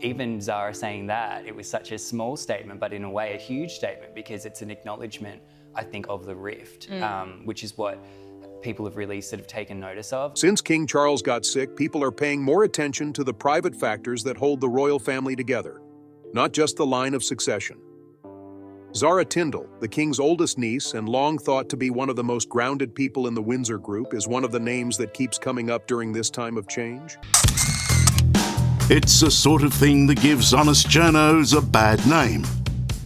even Zara saying that, it was such a small statement, but in a way a huge statement, because it's an acknowledgement, I think, of the rift, which is what people have really sort of taken notice of. Since King Charles got sick, people are paying more attention to the private factors that hold the royal family together, not just the line of succession. Zara Tindall, the king's oldest niece and long thought to be one of the most grounded people in the Windsor group, is one of the names that keeps coming up during this time of change. It's the sort of thing that gives honest journos a bad name.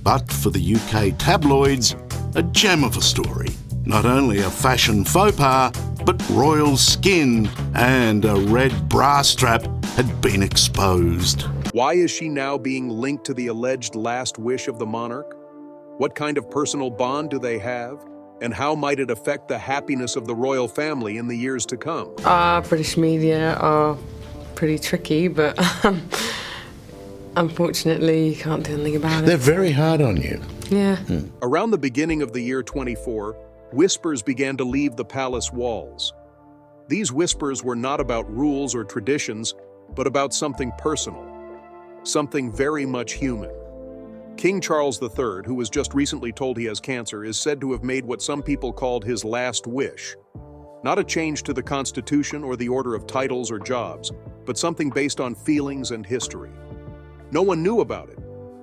But for the UK tabloids, a gem of a story. Not only a fashion faux pas, but royal skin and a red bra strap had been exposed. Why is she now being linked to the alleged last wish of the monarch? What kind of personal bond do they have? And how might it affect the happiness of the royal family in the years to come? British media are pretty tricky, but unfortunately you can't do anything about it. They're very hard on you. Yeah. Around the beginning of the year 24, whispers began to leave the palace walls. These whispers were not about rules or traditions, but about something personal, something very much human. King Charles III, who was just recently told he has cancer, is said to have made what some people called his last wish. Not a change to the Constitution or the order of titles or jobs, but something based on feelings and history. No one knew about it.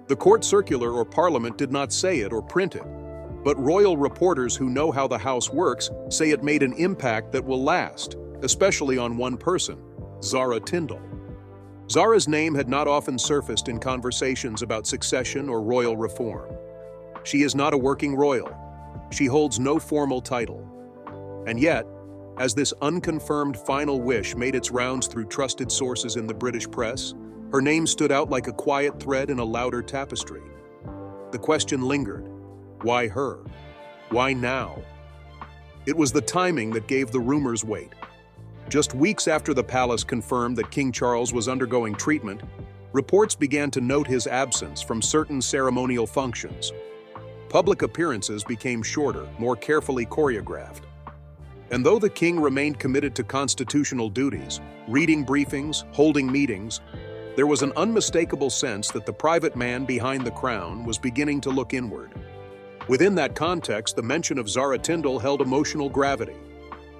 The court circular or parliament did not say it or print it. But royal reporters who know how the house works say it made an impact that will last, especially on one person, Zara Tindall. Zara's name had not often surfaced in conversations about succession or royal reform. She is not a working royal. She holds no formal title. And yet, as this unconfirmed final wish made its rounds through trusted sources in the British press, her name stood out like a quiet thread in a louder tapestry. The question lingered. Why her? Why now? It was the timing that gave the rumors weight. Just weeks after the palace confirmed that King Charles was undergoing treatment, reports began to note his absence from certain ceremonial functions. Public appearances became shorter, more carefully choreographed. And though the king remained committed to constitutional duties, reading briefings, holding meetings, there was an unmistakable sense that the private man behind the crown was beginning to look inward. Within that context, the mention of Zara Tindall held emotional gravity.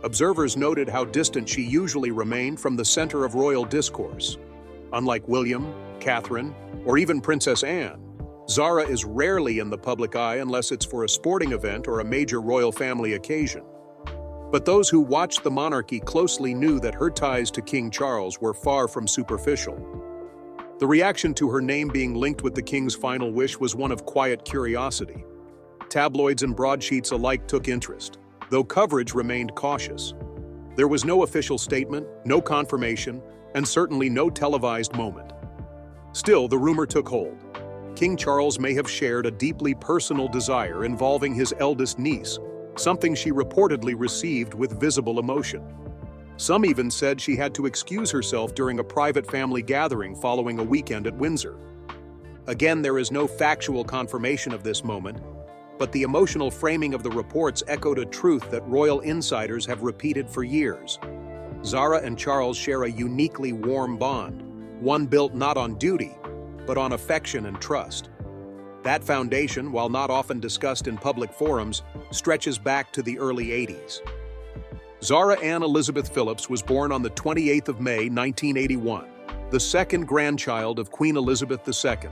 Observers noted how distant she usually remained from the center of royal discourse. Unlike William, Catherine, or even Princess Anne, Zara is rarely in the public eye unless it's for a sporting event or a major royal family occasion. But those who watched the monarchy closely knew that her ties to King Charles were far from superficial. The reaction to her name being linked with the king's final wish was one of quiet curiosity. Tabloids and broadsheets alike took interest, though coverage remained cautious. There was no official statement, no confirmation, and certainly no televised moment. Still, the rumor took hold. King Charles may have shared a deeply personal desire involving his eldest niece, something she reportedly received with visible emotion. Some even said she had to excuse herself during a private family gathering following a weekend at Windsor. Again, there is no factual confirmation of this moment, but the emotional framing of the reports echoed a truth that royal insiders have repeated for years. Zara and Charles share a uniquely warm bond, one built not on duty, but on affection and trust. That foundation, while not often discussed in public forums, stretches back to the early 80s. Zara Ann Elizabeth Phillips was born on the 28th of May, 1981, the second grandchild of Queen Elizabeth II.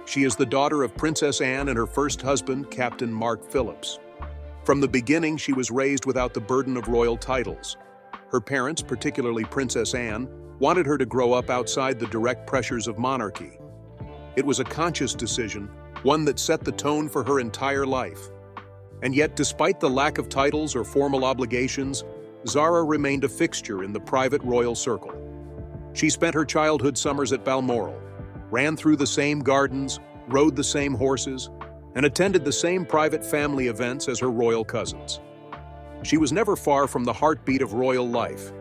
She is the daughter of Princess Anne and her first husband, Captain Mark Phillips. From the beginning, she was raised without the burden of royal titles. Her parents, particularly Princess Anne, wanted her to grow up outside the direct pressures of monarchy. It was a conscious decision, one that set the tone for her entire life. And yet, despite the lack of titles or formal obligations, Zara remained a fixture in the private royal circle. She spent her childhood summers at Balmoral, ran through the same gardens, rode the same horses, and attended the same private family events as her royal cousins. She was never far from the heartbeat of royal life,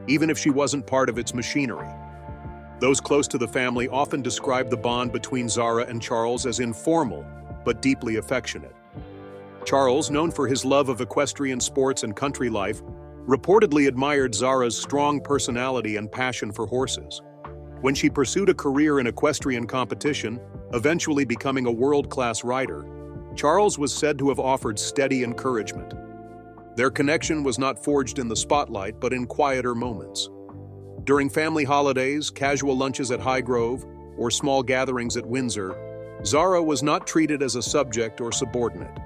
even if she wasn't part of its machinery. Those close to the family often describe the bond between Zara and Charles as informal, but deeply affectionate. Charles, known for his love of equestrian sports and country life, reportedly admired Zara's strong personality and passion for horses. When she pursued a career in equestrian competition, eventually becoming a world-class rider, Charles was said to have offered steady encouragement. Their connection was not forged in the spotlight, but in quieter moments. During family holidays, casual lunches at Highgrove, or small gatherings at Windsor, Zara was not treated as a subject or subordinate.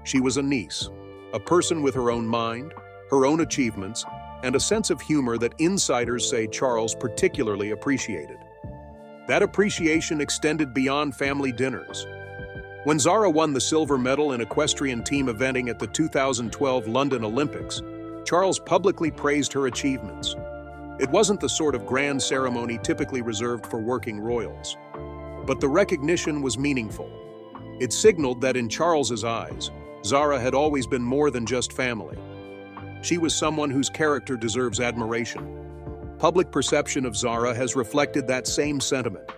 She was a niece, a person with her own mind, her own achievements, and a sense of humor that insiders say Charles particularly appreciated. That appreciation extended beyond family dinners. When Zara won the silver medal in equestrian team eventing at the 2012 London Olympics, Charles publicly praised her achievements. It wasn't the sort of grand ceremony typically reserved for working royals. But the recognition was meaningful. It signaled that in Charles's eyes, Zara had always been more than just family. She was someone whose character deserves admiration. Public perception of Zara has reflected that same sentiment.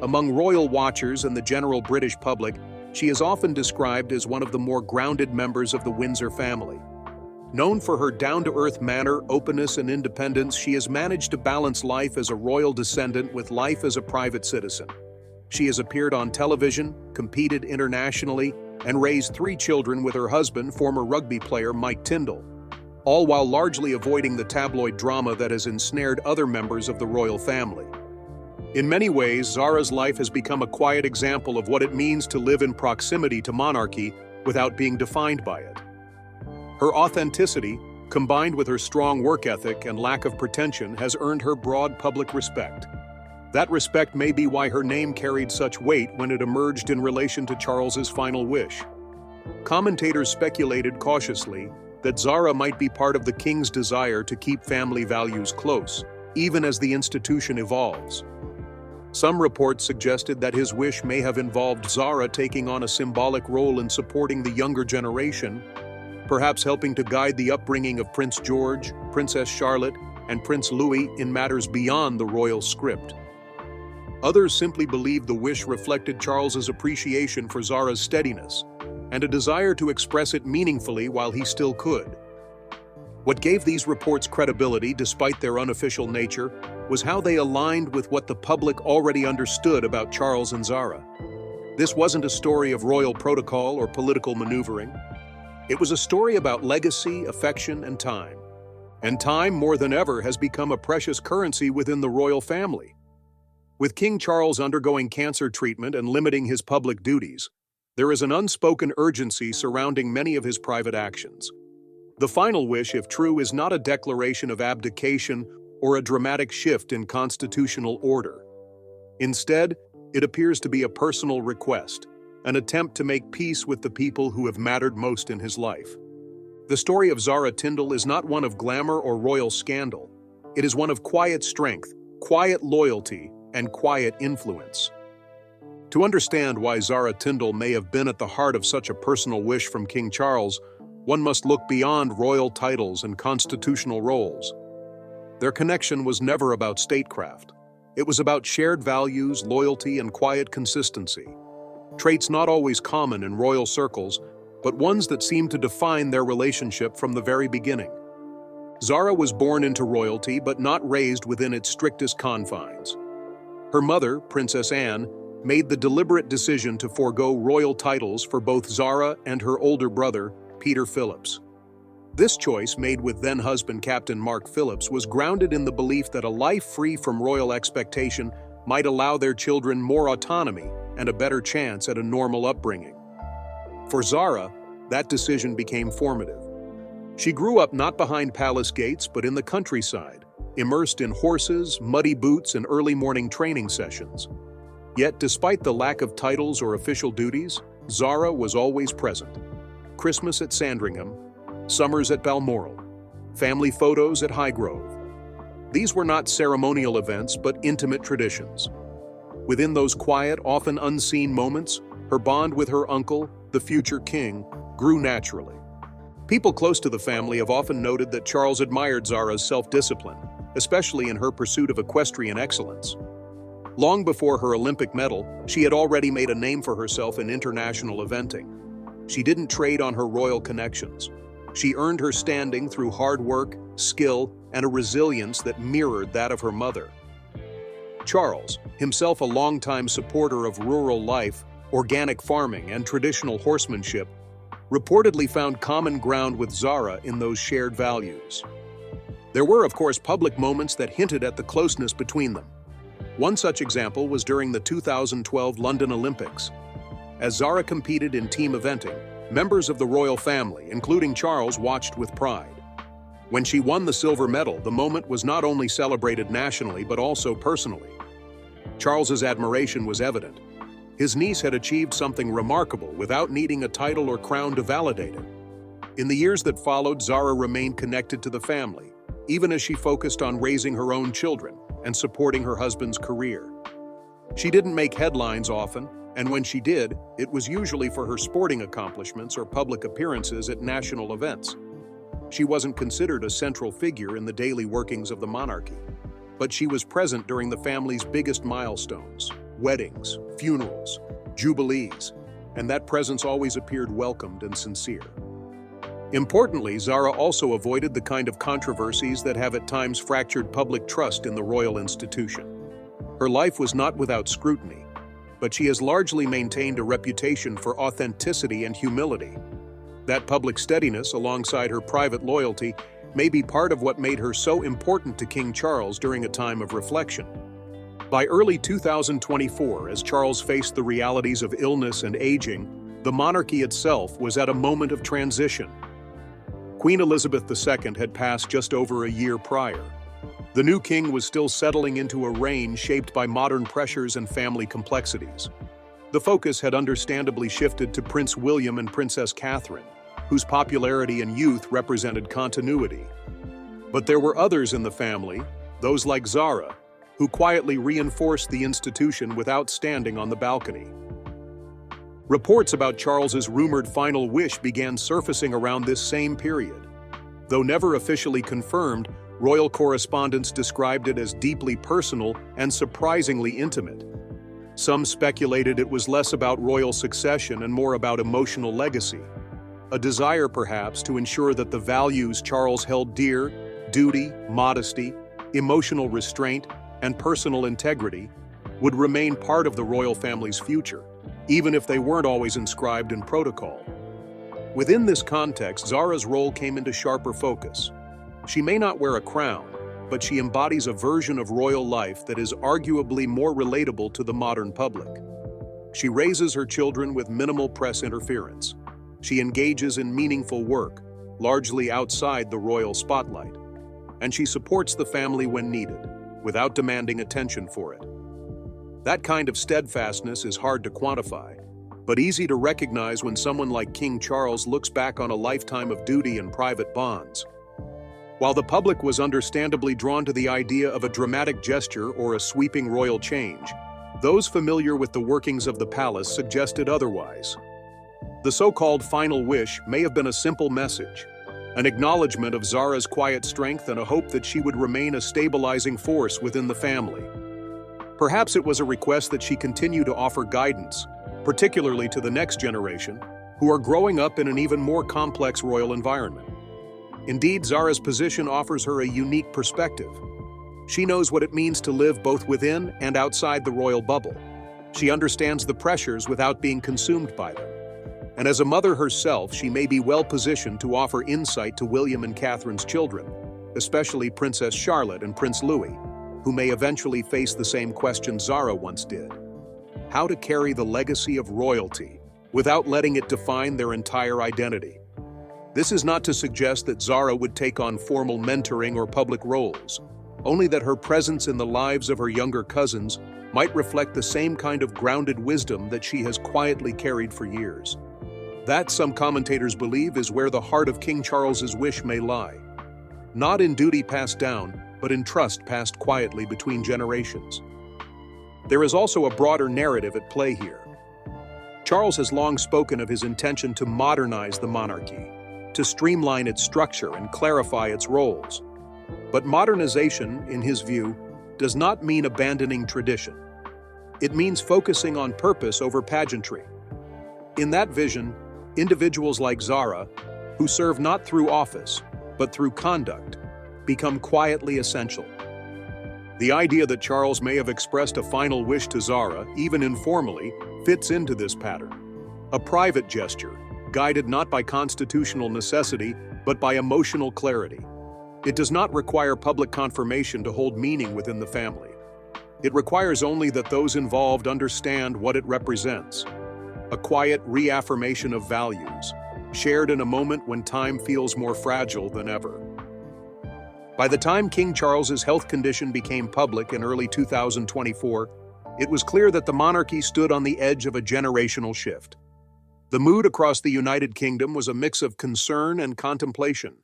Among royal watchers and the general British public, she is often described as one of the more grounded members of the Windsor family. Known for her down-to-earth manner, openness, and independence, she has managed to balance life as a royal descendant with life as a private citizen. She has appeared on television, competed internationally, and raised 3 children with her husband, former rugby player Mike Tindall, all while largely avoiding the tabloid drama that has ensnared other members of the royal family. In many ways, Zara's life has become a quiet example of what it means to live in proximity to monarchy without being defined by it. Her authenticity, combined with her strong work ethic and lack of pretension, has earned her broad public respect. That respect may be why her name carried such weight when it emerged in relation to Charles's final wish. Commentators speculated cautiously that Zara might be part of the king's desire to keep family values close, even as the institution evolves. Some reports suggested that his wish may have involved Zara taking on a symbolic role in supporting the younger generation, perhaps helping to guide the upbringing of Prince George, Princess Charlotte, and Prince Louis in matters beyond the royal script. Others simply believed the wish reflected Charles's appreciation for Zara's steadiness and a desire to express it meaningfully while he still could. What gave these reports credibility, despite their unofficial nature, was how they aligned with what the public already understood about Charles and Zara. This wasn't a story of royal protocol or political maneuvering. It was a story about legacy, affection, and time. And time, more than ever, has become a precious currency within the royal family. With King Charles undergoing cancer treatment and limiting his public duties, there is an unspoken urgency surrounding many of his private actions. The final wish, if true, is not a declaration of abdication or a dramatic shift in constitutional order. Instead, it appears to be a personal request, an attempt to make peace with the people who have mattered most in his life. The story of Zara Tindall is not one of glamour or royal scandal. It is one of quiet strength, quiet loyalty, and quiet influence. To understand why Zara Tindall may have been at the heart of such a personal wish from King Charles, one must look beyond royal titles and constitutional roles. Their connection was never about statecraft. It was about shared values, loyalty, and quiet consistency. Traits not always common in royal circles, but ones that seemed to define their relationship from the very beginning. Zara was born into royalty, but not raised within its strictest confines. Her mother, Princess Anne, made the deliberate decision to forego royal titles for both Zara and her older brother, Peter Phillips. This choice, made with then-husband Captain Mark Phillips, was grounded in the belief that a life free from royal expectation might allow their children more autonomy and a better chance at a normal upbringing. For Zara, that decision became formative. She grew up not behind palace gates, but in the countryside, immersed in horses, muddy boots, and early morning training sessions. Yet, despite the lack of titles or official duties, Zara was always present. Christmas at Sandringham, summers at Balmoral, family photos at Highgrove. These were not ceremonial events, but intimate traditions. Within those quiet, often unseen moments, her bond with her uncle, the future king, grew naturally. People close to the family have often noted that Charles admired Zara's self-discipline, especially in her pursuit of equestrian excellence. Long before her Olympic medal, she had already made a name for herself in international eventing. She didn't trade on her royal connections. She earned her standing through hard work, skill, and a resilience that mirrored that of her mother. Charles, himself a longtime supporter of rural life, organic farming, and traditional horsemanship, reportedly found common ground with Zara in those shared values. There were, of course, public moments that hinted at the closeness between them. One such example was during the 2012 London Olympics. As Zara competed in team eventing, members of the royal family, including Charles, watched with pride. When she won the silver medal, the moment was not only celebrated nationally but also personally. Charles's admiration was evident. His niece had achieved something remarkable without needing a title or crown to validate it. In the years that followed, Zara remained connected to the family, even as she focused on raising her own children and supporting her husband's career. She didn't make headlines often, and when she did, it was usually for her sporting accomplishments or public appearances at national events. She wasn't considered a central figure in the daily workings of the monarchy, but she was present during the family's biggest milestones: weddings, funerals, jubilees, and that presence always appeared welcomed and sincere. Importantly, Zara also avoided the kind of controversies that have at times fractured public trust in the royal institution. Her life was not without scrutiny, but she has largely maintained a reputation for authenticity and humility. That public steadiness, alongside her private loyalty, may be part of what made her so important to King Charles during a time of reflection. By early 2024, as Charles faced the realities of illness and aging, the monarchy itself was at a moment of transition. Queen Elizabeth II had passed just over a year prior. The new king was still settling into a reign shaped by modern pressures and family complexities. The focus had understandably shifted to Prince William and Princess Catherine, whose popularity and youth represented continuity. But there were others in the family, those like Zara, who quietly reinforced the institution without standing on the balcony. Reports about Charles's rumored final wish began surfacing around this same period. Though never officially confirmed, royal correspondents described it as deeply personal and surprisingly intimate. Some speculated it was less about royal succession and more about emotional legacy, a desire perhaps to ensure that the values Charles held dear, duty, modesty, emotional restraint, and personal integrity, would remain part of the royal family's future, even if they weren't always inscribed in protocol. Within this context, Zara's role came into sharper focus. She may not wear a crown, but she embodies a version of royal life that is arguably more relatable to the modern public. She raises her children with minimal press interference. She engages in meaningful work, largely outside the royal spotlight. And she supports the family when needed, without demanding attention for it. That kind of steadfastness is hard to quantify, but easy to recognize when someone like King Charles looks back on a lifetime of duty and private bonds. While the public was understandably drawn to the idea of a dramatic gesture or a sweeping royal change, those familiar with the workings of the palace suggested otherwise. The so-called final wish may have been a simple message, an acknowledgement of Zara's quiet strength and a hope that she would remain a stabilizing force within the family. Perhaps it was a request that she continue to offer guidance, particularly to the next generation, who are growing up in an even more complex royal environment. Indeed, Zara's position offers her a unique perspective. She knows what it means to live both within and outside the royal bubble. She understands the pressures without being consumed by them. And as a mother herself, she may be well-positioned to offer insight to William and Catherine's children, especially Princess Charlotte and Prince Louis, who may eventually face the same question Zara once did: how to carry the legacy of royalty without letting it define their entire identity. This is not to suggest that Zara would take on formal mentoring or public roles, only that her presence in the lives of her younger cousins might reflect the same kind of grounded wisdom that she has quietly carried for years. That, some commentators believe, is where the heart of King Charles's wish may lie. Not in duty passed down, but in trust passed quietly between generations. There is also a broader narrative at play here. Charles has long spoken of his intention to modernize the monarchy, to streamline its structure and clarify its roles. But modernization, in his view, does not mean abandoning tradition. It means focusing on purpose over pageantry. In that vision, individuals like Zara, who serve not through office, but through conduct, become quietly essential. The idea that Charles may have expressed a final wish to Zara, even informally, fits into this pattern. A private gesture, guided not by constitutional necessity, but by emotional clarity. It does not require public confirmation to hold meaning within the family. It requires only that those involved understand what it represents. A quiet reaffirmation of values, shared in a moment when time feels more fragile than ever. By the time King Charles's health condition became public in early 2024, it was clear that the monarchy stood on the edge of a generational shift. The mood across the United Kingdom was a mix of concern and contemplation.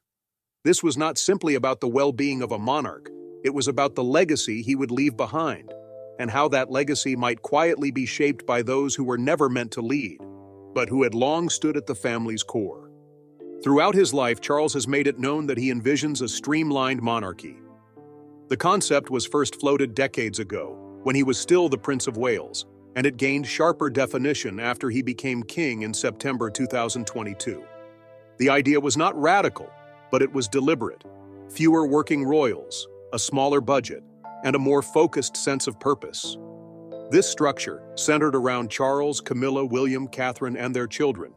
This was not simply about the well-being of a monarch, it was about the legacy he would leave behind, and how that legacy might quietly be shaped by those who were never meant to lead, but who had long stood at the family's core. Throughout his life, Charles has made it known that he envisions a streamlined monarchy. The concept was first floated decades ago, when he was still the Prince of Wales, and it gained sharper definition after he became king in September 2022. The idea was not radical, but it was deliberate. Fewer working royals, a smaller budget, and a more focused sense of purpose. This structure, centered around Charles, Camilla, William, Catherine, and their children,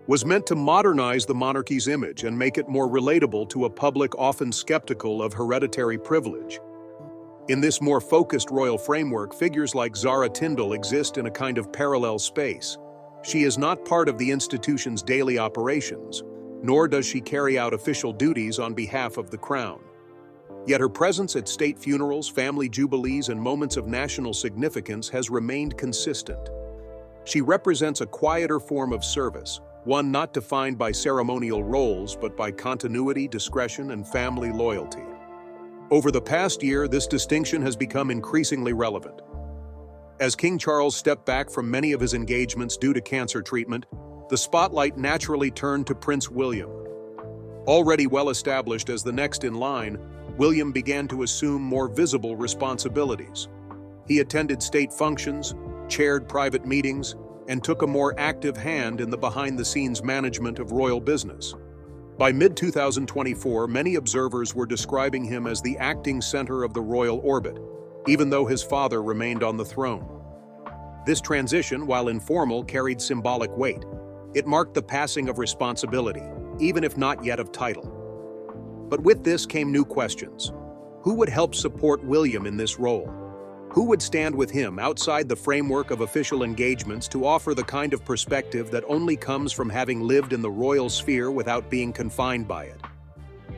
was meant to modernize the monarchy's image and make it more relatable to a public often skeptical of hereditary privilege. In this more focused royal framework, figures like Zara Tindall exist in a kind of parallel space. She is not part of the institution's daily operations, nor does she carry out official duties on behalf of the crown. Yet her presence at state funerals, family jubilees, and moments of national significance has remained consistent. She represents a quieter form of service, one not defined by ceremonial roles but by continuity, discretion, and family loyalty. Over the past year, this distinction has become increasingly relevant. As King Charles stepped back from many of his engagements due to cancer treatment, the spotlight naturally turned to Prince William. Already well established as the next in line, William began to assume more visible responsibilities. He attended state functions, chaired private meetings, and took a more active hand in the behind-the-scenes management of royal business. By mid-2024, many observers were describing him as the acting center of the royal orbit, even though his father remained on the throne. This transition, while informal, carried symbolic weight. It marked the passing of responsibility, even if not yet of title. But with this came new questions. Who would help support William in this role? Who would stand with him outside the framework of official engagements to offer the kind of perspective that only comes from having lived in the royal sphere without being confined by it?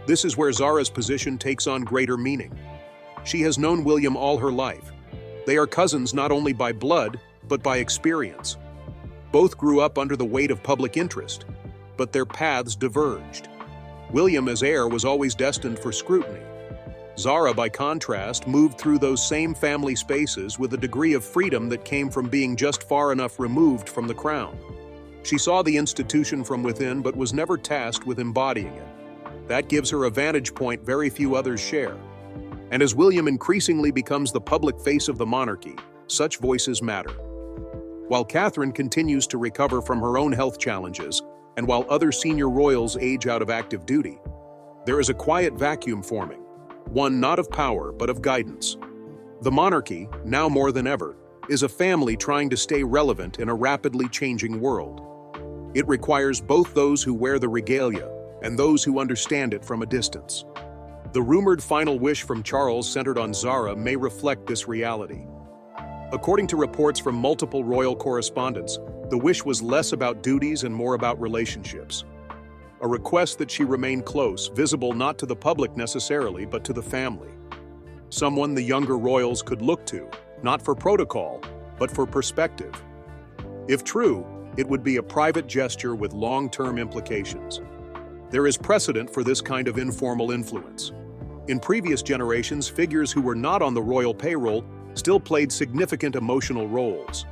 This is where Zara's position takes on greater meaning. She has known William all her life. They are cousins not only by blood, but by experience. Both grew up under the weight of public interest, but their paths diverged. William as heir was always destined for scrutiny. Zara, by contrast, moved through those same family spaces with a degree of freedom that came from being just far enough removed from the crown. She saw the institution from within but was never tasked with embodying it. That gives her a vantage point very few others share. And as William increasingly becomes the public face of the monarchy, such voices matter. While Catherine continues to recover from her own health challenges, and while other senior royals age out of active duty, there is a quiet vacuum forming. One not of power, but of guidance. The monarchy, now more than ever, is a family trying to stay relevant in a rapidly changing world. It requires both those who wear the regalia and those who understand it from a distance. The rumored final wish from Charles centered on Zara may reflect this reality. According to reports from multiple royal correspondents, the wish was less about duties and more about relationships. A request that she remain close, visible not to the public necessarily, but to the family. Someone the younger royals could look to, not for protocol, but for perspective. If true, it would be a private gesture with long-term implications. There is precedent for this kind of informal influence. In previous generations, figures who were not on the royal payroll still played significant emotional roles.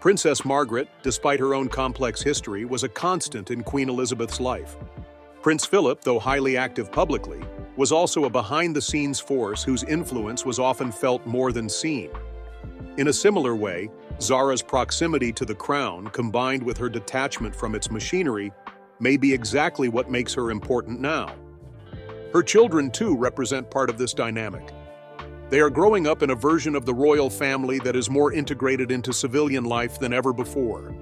Princess Margaret, despite her own complex history, was a constant in Queen Elizabeth's life. Prince Philip, though highly active publicly, was also a behind-the-scenes force whose influence was often felt more than seen. In a similar way, Zara's proximity to the crown, combined with her detachment from its machinery, may be exactly what makes her important now. Her children, too, represent part of this dynamic. They are growing up in a version of the royal family that is more integrated into civilian life than ever before.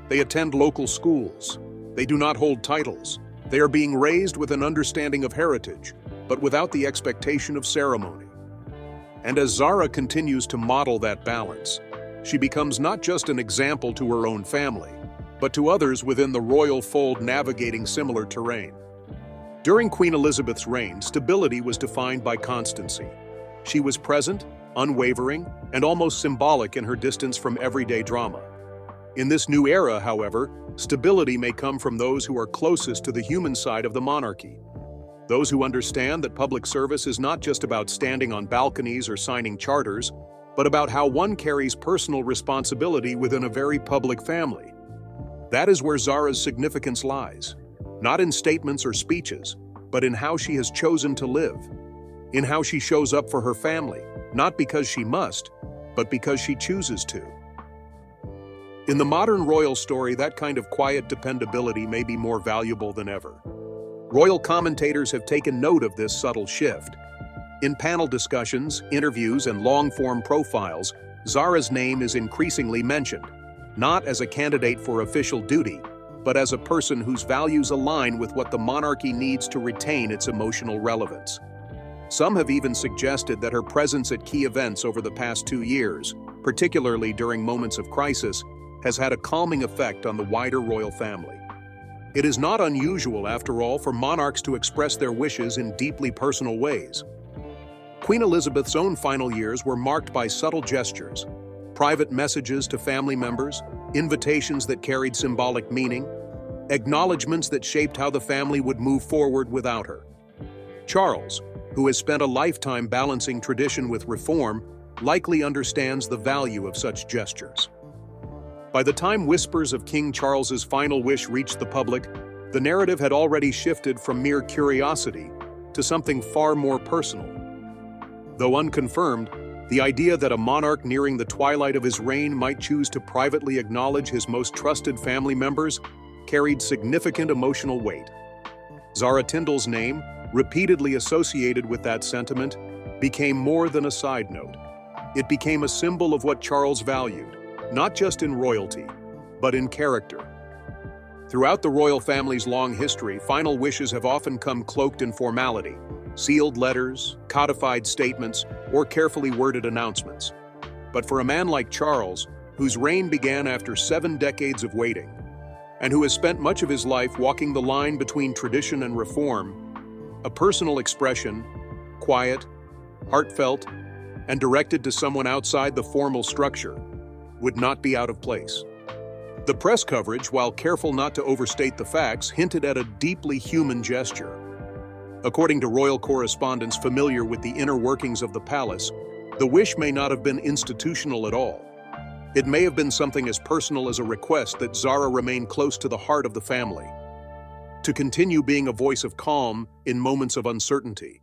They attend local schools. They do not hold titles. They are being raised with an understanding of heritage, but without the expectation of ceremony. And as Zara continues to model that balance, she becomes not just an example to her own family, but to others within the royal fold navigating similar terrain. During Queen Elizabeth's reign, stability was defined by constancy. She was present, unwavering, and almost symbolic in her distance from everyday drama. In this new era, however, stability may come from those who are closest to the human side of the monarchy. Those who understand that public service is not just about standing on balconies or signing charters, but about how one carries personal responsibility within a very public family. That is where Zara's significance lies, not in statements or speeches, but in how she has chosen to live, in how she shows up for her family, not because she must, but because she chooses to. In the modern royal story, that kind of quiet dependability may be more valuable than ever. Royal commentators have taken note of this subtle shift. In panel discussions, interviews, and long-form profiles, Zara's name is increasingly mentioned, not as a candidate for official duty, but as a person whose values align with what the monarchy needs to retain its emotional relevance. Some have even suggested that her presence at key events over the past 2 years, particularly during moments of crisis, has had a calming effect on the wider royal family. It is not unusual, after all, for monarchs to express their wishes in deeply personal ways. Queen Elizabeth's own final years were marked by subtle gestures, private messages to family members, invitations that carried symbolic meaning, acknowledgments that shaped how the family would move forward without her. Charles, who has spent a lifetime balancing tradition with reform, likely understands the value of such gestures. By the time whispers of King Charles's final wish reached the public, the narrative had already shifted from mere curiosity to something far more personal. Though unconfirmed, the idea that a monarch nearing the twilight of his reign might choose to privately acknowledge his most trusted family members carried significant emotional weight. Zara Tindall's name, repeatedly associated with that sentiment, became more than a side note. It became a symbol of what Charles valued, not just in royalty, but in character. Throughout the royal family's long history, final wishes have often come cloaked in formality, sealed letters, codified statements, or carefully worded announcements. But for a man like Charles, whose reign began after 7 decades of waiting, and who has spent much of his life walking the line between tradition and reform, a personal expression, quiet, heartfelt, and directed to someone outside the formal structure, would not be out of place. The press coverage, while careful not to overstate the facts, hinted at a deeply human gesture. According to royal correspondents familiar with the inner workings of the palace, the wish may not have been institutional at all. It may have been something as personal as a request that Zara remain close to the heart of the family, to continue being a voice of calm in moments of uncertainty,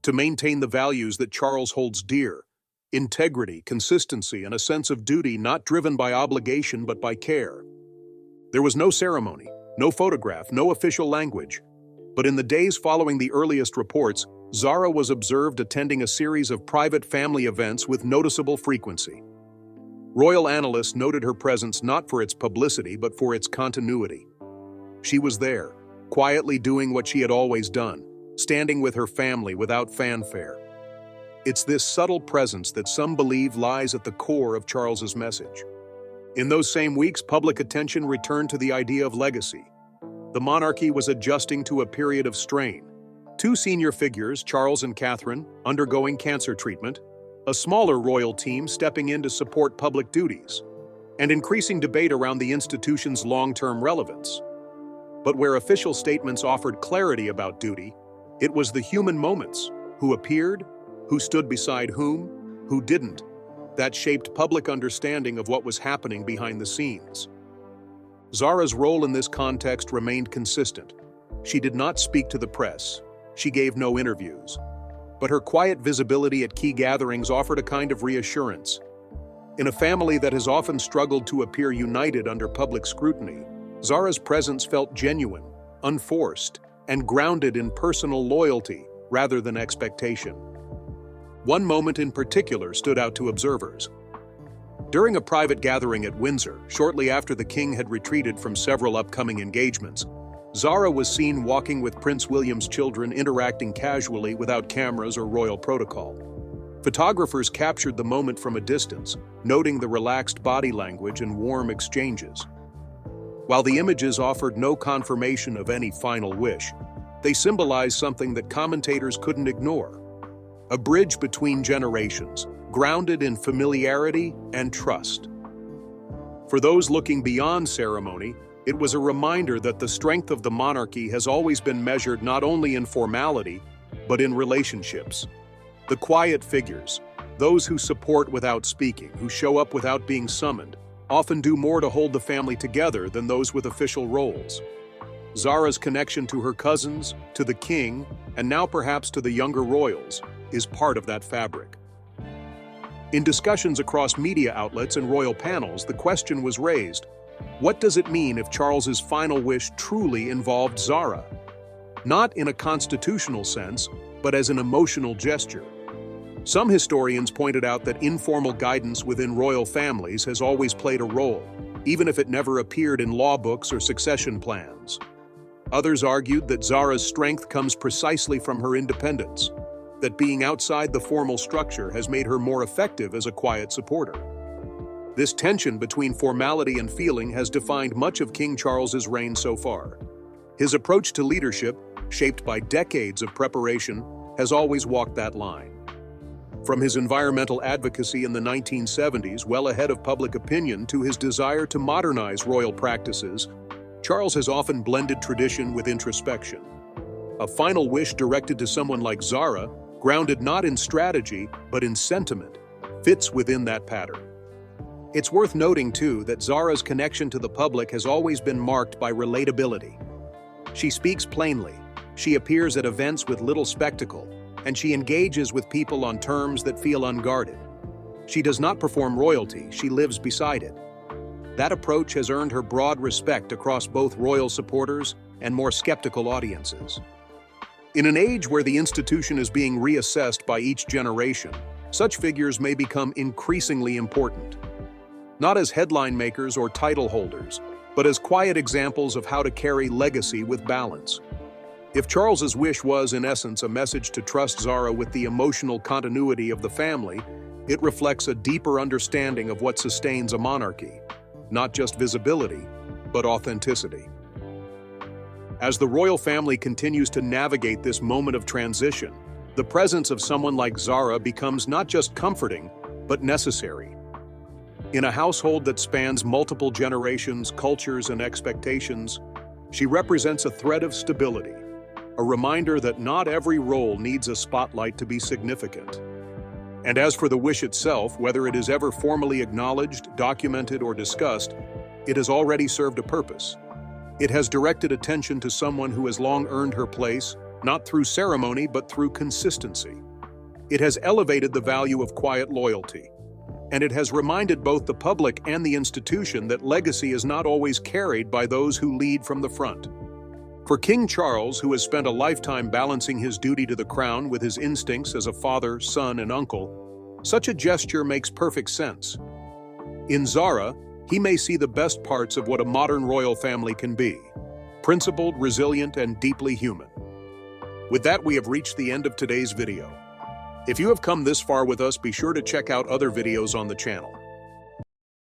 to maintain the values that Charles holds dear: integrity, consistency, and a sense of duty not driven by obligation but by care. There was no ceremony, no photograph, no official language. But in the days following the earliest reports, Zara was observed attending a series of private family events with noticeable frequency. Royal analysts noted her presence not for its publicity but for its continuity. She was there, quietly doing what she had always done, standing with her family without fanfare. It's this subtle presence that some believe lies at the core of Charles's message. In those same weeks, public attention returned to the idea of legacy. The monarchy was adjusting to a period of strain. 2 senior figures, Charles and Catherine, undergoing cancer treatment, a smaller royal team stepping in to support public duties, and increasing debate around the institution's long-term relevance. But where official statements offered clarity about duty, it was the human moments, who appeared, who stood beside whom, who didn't, that shaped public understanding of what was happening behind the scenes. Zara's role in this context remained consistent. She did not speak to the press. She gave no interviews. But her quiet visibility at key gatherings offered a kind of reassurance. In a family that has often struggled to appear united under public scrutiny, Zara's presence felt genuine, unforced, and grounded in personal loyalty rather than expectation. One moment in particular stood out to observers. During a private gathering at Windsor, shortly after the king had retreated from several upcoming engagements, Zara was seen walking with Prince William's children, interacting casually without cameras or royal protocol. Photographers captured the moment from a distance, noting the relaxed body language and warm exchanges. While the images offered no confirmation of any final wish, they symbolized something that commentators couldn't ignore: a bridge between generations, grounded in familiarity and trust. For those looking beyond ceremony, it was a reminder that the strength of the monarchy has always been measured not only in formality, but in relationships. The quiet figures, those who support without speaking, who show up without being summoned, often do more to hold the family together than those with official roles. Zara's connection to her cousins, to the king, and now perhaps to the younger royals, is part of that fabric. In discussions across media outlets and royal panels, the question was raised: what does it mean if Charles's final wish truly involved Zara? Not in a constitutional sense, but as an emotional gesture. Some historians pointed out that informal guidance within royal families has always played a role, even if it never appeared in law books or succession plans. Others argued that Zara's strength comes precisely from her independence, that being outside the formal structure has made her more effective as a quiet supporter. This tension between formality and feeling has defined much of King Charles's reign so far. His approach to leadership, shaped by decades of preparation, has always walked that line. From his environmental advocacy in the 1970s, well ahead of public opinion, to his desire to modernize royal practices, Charles has often blended tradition with introspection. A final wish directed to someone like Zara, grounded not in strategy, but in sentiment, fits within that pattern. It's worth noting, too, that Zara's connection to the public has always been marked by relatability. She speaks plainly, she appears at events with little spectacle, and she engages with people on terms that feel unguarded. She does not perform royalty, she lives beside it. That approach has earned her broad respect across both royal supporters and more skeptical audiences. In an age where the institution is being reassessed by each generation, such figures may become increasingly important. Not as headline makers or title holders, but as quiet examples of how to carry legacy with balance. If Charles's wish was, in essence, a message to trust Zara with the emotional continuity of the family, it reflects a deeper understanding of what sustains a monarchy, not just visibility, but authenticity. As the royal family continues to navigate this moment of transition, the presence of someone like Zara becomes not just comforting, but necessary. In a household that spans multiple generations, cultures, and expectations, she represents a thread of stability, a reminder that not every role needs a spotlight to be significant. And as for the wish itself, whether it is ever formally acknowledged, documented, or discussed, it has already served a purpose. It has directed attention to someone who has long earned her place, not through ceremony, but through consistency. It has elevated the value of quiet loyalty, and it has reminded both the public and the institution that legacy is not always carried by those who lead from the front. For King Charles, who has spent a lifetime balancing his duty to the crown with his instincts as a father, son, and uncle, such a gesture makes perfect sense. In Zara, he may see the best parts of what a modern royal family can be: principled, resilient, and deeply human. With that, we have reached the end of today's video. If you have come this far with us, be sure to check out other videos on the channel.